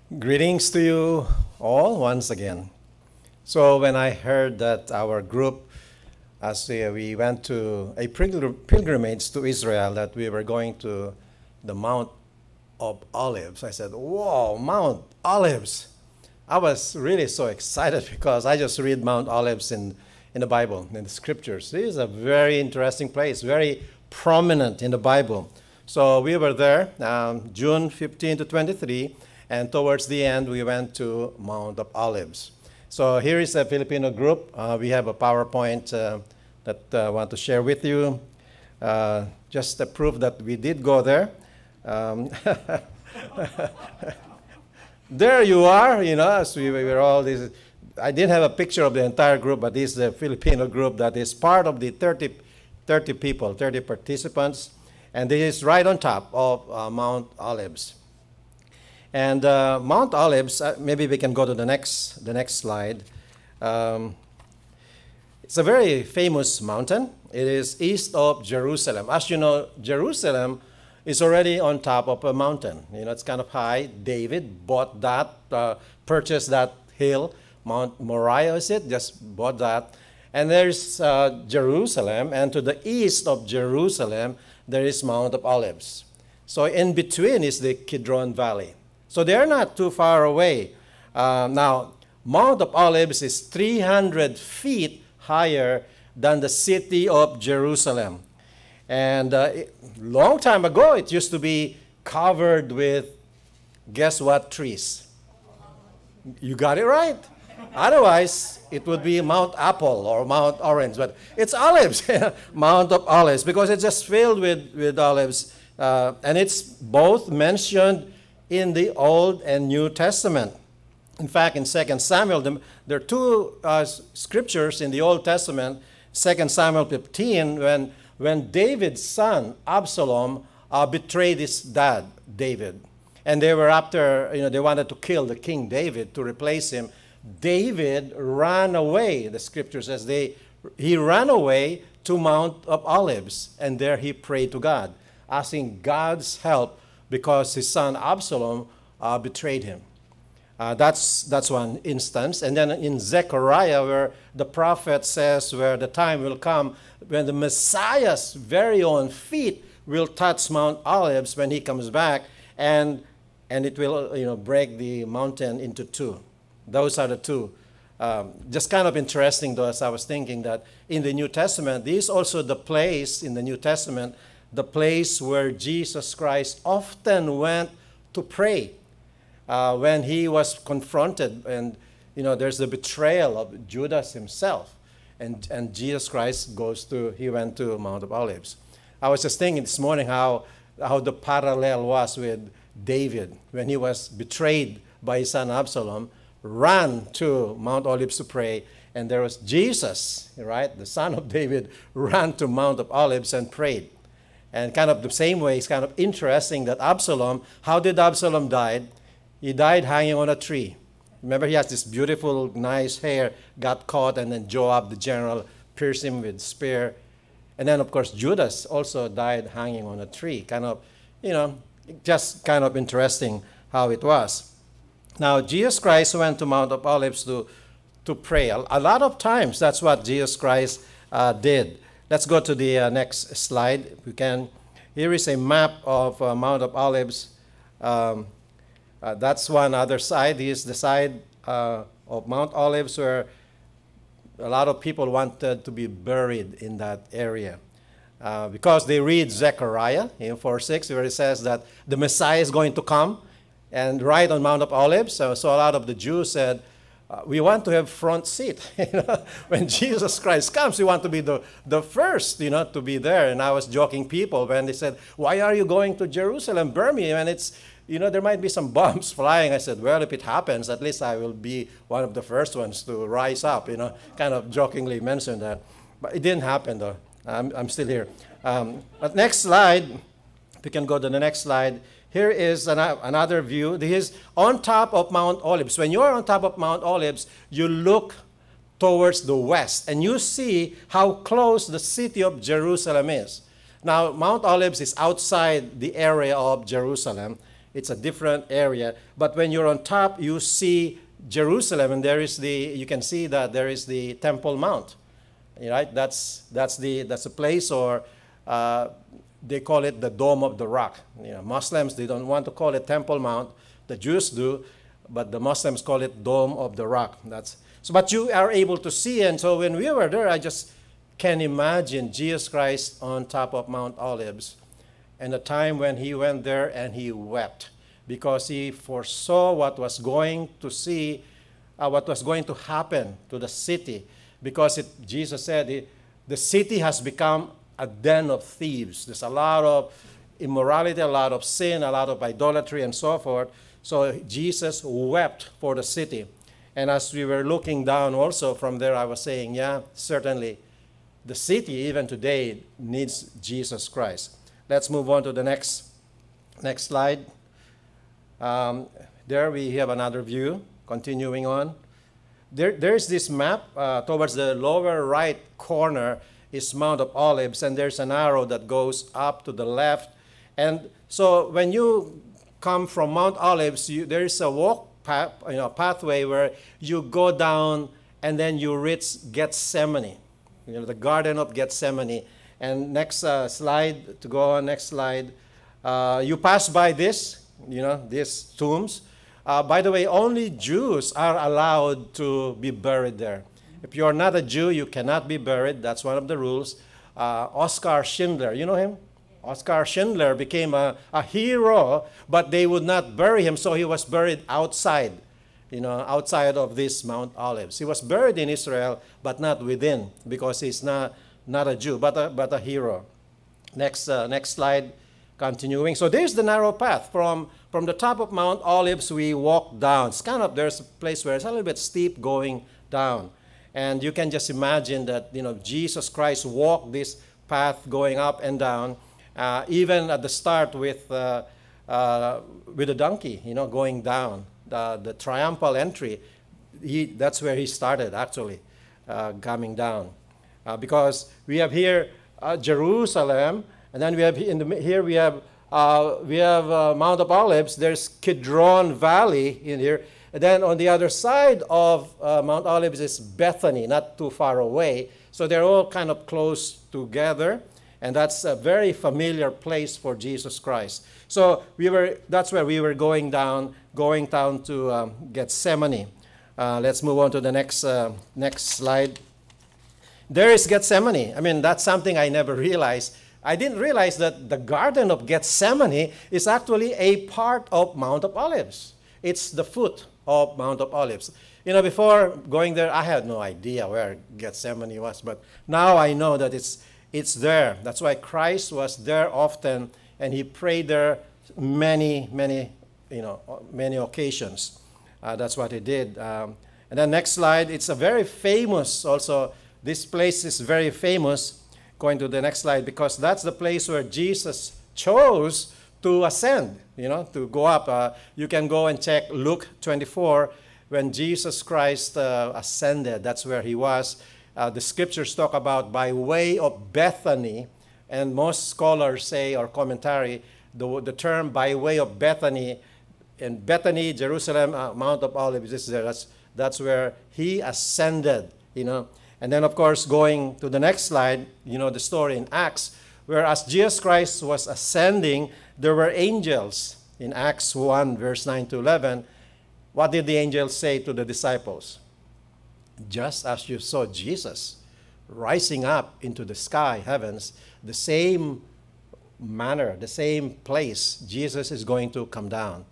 Greetings to you all once again. So when I heard that our group, as we went to a pilgrimage to Israel, that we were going to the Mount of Olives, I said, "Whoa, Mount Olives!" I was really so excited because I just read Mount Olives in the Bible, in the scriptures. This is a very interesting place, very prominent in the Bible. So we were there June 15 to 23. And towards the end, we went to Mount of Olives. So here is a Filipino group. We have a PowerPoint that I want to share with you. Just to prove that we did go there. There you are, as we were all this. I didn't have a picture of the entire group, but this is the Filipino group that is part of the 30 people, 30 participants. And this is right on top of Mount Olives. And Mount Olives, maybe we can go to the next slide. It's a very famous mountain. It is east of Jerusalem. As you know, Jerusalem is already on top of a mountain. It's kind of high. David bought that, purchased that hill. Mount Moriah, is it? Just bought that. And there's Jerusalem, and to the east of Jerusalem, there is Mount of Olives. So in between is the Kidron Valley. So they're not too far away. Now, Mount of Olives is 300 feet higher than the city of Jerusalem. And long time ago, it used to be covered with, guess what trees? You got it right. Otherwise, it would be Mount Apple or Mount Orange. But it's olives, Mount of Olives, because it's just filled with olives. And it's both mentioned in the Old and New Testament. In fact, in 2 Samuel, there are two scriptures in the Old Testament, 2 Samuel 15, when David's son, Absalom, betrayed his dad, David. And they were after, they wanted to kill the King David to replace him. David ran away, the scripture says, he ran away to Mount of Olives, and there he prayed to God, asking God's help because his son Absalom betrayed him. That's one instance. And then in Zechariah, where the prophet says where the time will come when the Messiah's very own feet will touch Mount Olives when he comes back, and it will break the mountain into two. Those are the two. Just kind of interesting, though, as I was thinking that in the New Testament, this is also the place in the New Testament, the place where Jesus Christ often went to pray when he was confronted. And, there's the betrayal of Judas himself. And Jesus Christ he went to Mount of Olives. I was just thinking this morning how the parallel was with David when he was betrayed by his son Absalom, ran to Mount Olives to pray. And there was Jesus, right, the son of David, ran to Mount of Olives and prayed. And kind of the same way, it's kind of interesting that Absalom, how did Absalom die? He died hanging on a tree. Remember, he has this beautiful, nice hair, got caught, and then Joab, the general, pierced him with spear. And then, of course, Judas also died hanging on a tree. Kind of, just kind of interesting how it was. Now, Jesus Christ went to Mount of Olives to pray. A lot of times, that's what Jesus Christ did. Let's go to the next slide, if we can. Here is a map of Mount of Olives. That's one other side. Here's the side of Mount Olives where a lot of people wanted to be buried in that area. Because they read Zechariah in 4:6, where it says that the Messiah is going to come, and right on Mount of Olives. So a lot of the Jews said, we want to have front seat. When Jesus Christ comes, we want to be the first, to be there. And I was joking people when they said, why are you going to Jerusalem, burn me? And it's, there might be some bombs flying. I said, well, if it happens, at least I will be one of the first ones to rise up, kind of jokingly mentioned that. But it didn't happen, though. I'm still here. But next slide, if we can go to the next slide. Here is another view. This is on top of Mount Olives. When you're on top of Mount Olives, you look towards the west, and you see how close the city of Jerusalem is. Now, Mount Olives is outside the area of Jerusalem, It's a different area. But when you're on top, you see Jerusalem, and you can see that there is the Temple Mount. Right? That's a place, or they call it the Dome of the Rock. Muslims, they don't want to call it Temple Mount. The Jews do, but the Muslims call it Dome of the Rock. But you are able to see, and so when we were there, I just can imagine Jesus Christ on top of Mount Olives, and the time when he went there and he wept because he foresaw what was going to happen to the city, because Jesus said the city has become a den of thieves. There's a lot of immorality, a lot of sin, a lot of idolatry, and so forth. So Jesus wept for the city. And as we were looking down also from there, I was saying, yeah, certainly the city even today needs Jesus Christ. Let's move on to the next slide. There we have another view. Continuing on. There's this map. Towards the lower right corner is Mount of Olives, and there's an arrow that goes up to the left. And so when you come from Mount Olives, there's a pathway where you go down and then you reach Gethsemane, the Garden of Gethsemane. And next slide, to go on, next slide. You pass by these tombs. By the way, only Jews are allowed to be buried there. If you're not a Jew, you cannot be buried. That's one of the rules. Oskar Schindler, you know him? Oskar Schindler became a hero, but they would not bury him, so he was buried outside, outside of this Mount Olives. He was buried in Israel, but not within, because he's not a Jew, but a hero. Next slide, continuing. So there's the narrow path. From the top of Mount Olives, we walk down. There's a place where it's a little bit steep going down. And you can just imagine that, Jesus Christ walked this path going up and down, even at the start with a donkey, going down, the triumphal entry. That's where he started, actually, coming down. Because we have here Jerusalem, and then we have here we have Mount of Olives. There's Kidron Valley in here. And then on the other side of Mount Olives is Bethany, not too far away. So they're all kind of close together. And that's a very familiar place for Jesus Christ. So that's where we were going down to Gethsemane. Let's move on to the next slide. There is Gethsemane. I mean, that's something I never realized. I didn't realize that the Garden of Gethsemane is actually a part of Mount of Olives. It's the foot of Mount of Olives. Before going there, I had no idea where Gethsemane was, but now I know that it's there. That's why Christ was there often, and he prayed there many occasions. That's what he did. And then next slide, it's a very famous also. This place is very famous. Going to the next slide, because that's the place where Jesus chose to ascend, to go up. You can go and check Luke 24, when Jesus Christ ascended. That's where he was. The scriptures talk about by way of Bethany, and most scholars say, or commentary, the term by way of Bethany, and Bethany, Jerusalem, Mount of Olives, is there. That's where he ascended, And then, of course, going to the next slide, the story in Acts, where as Jesus Christ was ascending, there were angels. In Acts 1, verse 9 to 11, what did the angels say to the disciples? Just as you saw Jesus rising up into the sky, heavens, the same manner, the same place, Jesus is going to come down.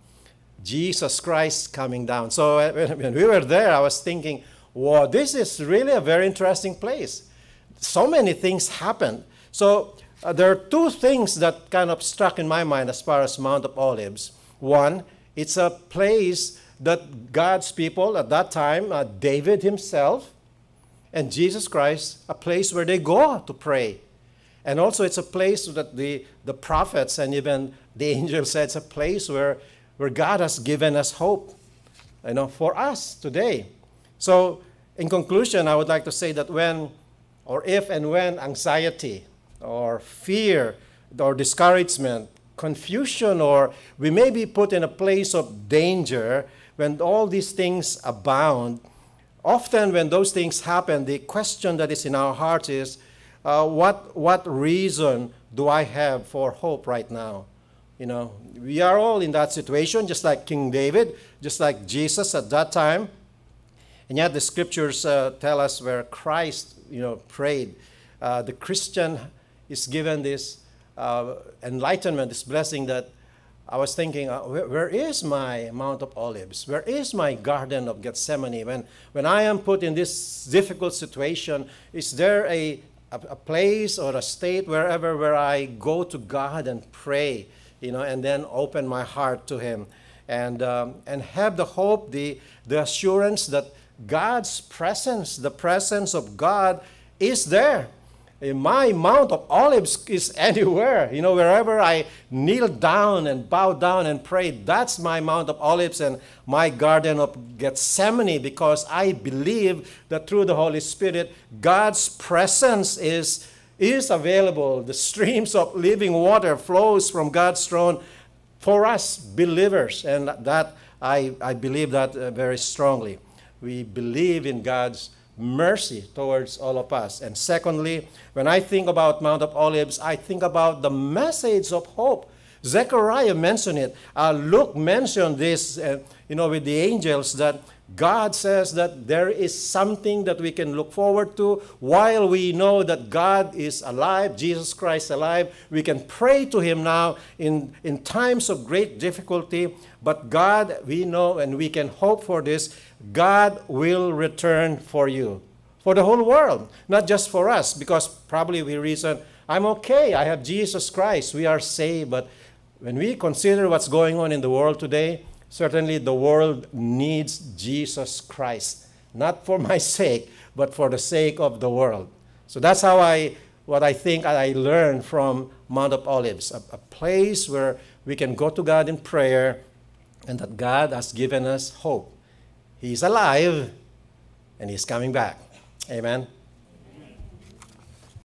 Jesus Christ coming down. So when we were there, I was thinking, wow, this is really a very interesting place. So many things happened. So there are two things that kind of struck in my mind as far as Mount of Olives. One, it's a place that God's people at that time, David himself and Jesus Christ, a place where they go to pray. And also it's a place that the prophets and even the angels said it's a place where God has given us hope, for us today. So in conclusion, I would like to say that if and when anxiety or fear or discouragement confusion, or we may be put in a place of danger when all these things abound. Often when those things happen, the question that is in our hearts is, what reason do I have for hope right now? You know, we are all in that situation, just like King David, just like Jesus at that time. And yet the scriptures tell us where Christ, prayed. The Christian is given this enlightenment, this blessing that I was thinking, where is my Mount of Olives? Where is my Garden of Gethsemane? When I am put in this difficult situation, is there a place or a state wherever where I go to God and pray, and then open my heart to Him, and have the hope, the assurance that God's presence, the presence of God is there. My Mount of Olives is anywhere. Wherever I kneel down and bow down and pray, that's my Mount of Olives and my Garden of Gethsemane, because I believe that through the Holy Spirit, God's presence is available. The streams of living water flows from God's throne for us believers, and that I believe that very strongly. We believe in God's mercy towards all of us. And secondly, when I think about Mount of Olives, I think about the message of hope. Zechariah mentioned it. Luke mentioned this, with the angels, that God says that there is something that we can look forward to. While we know that God is alive, Jesus Christ alive, we can pray to Him now in times of great difficulty. But God, we know and we can hope for this, God will return for you, for the whole world, not just for us, because probably we reason, I'm okay, I have Jesus Christ, we are saved. But when we consider what's going on in the world today, certainly the world needs Jesus Christ, not for my sake, but for the sake of the world. So that's what I think I learned from Mount of Olives, a place where we can go to God in prayer, and that God has given us hope. He's alive, and He's coming back. Amen.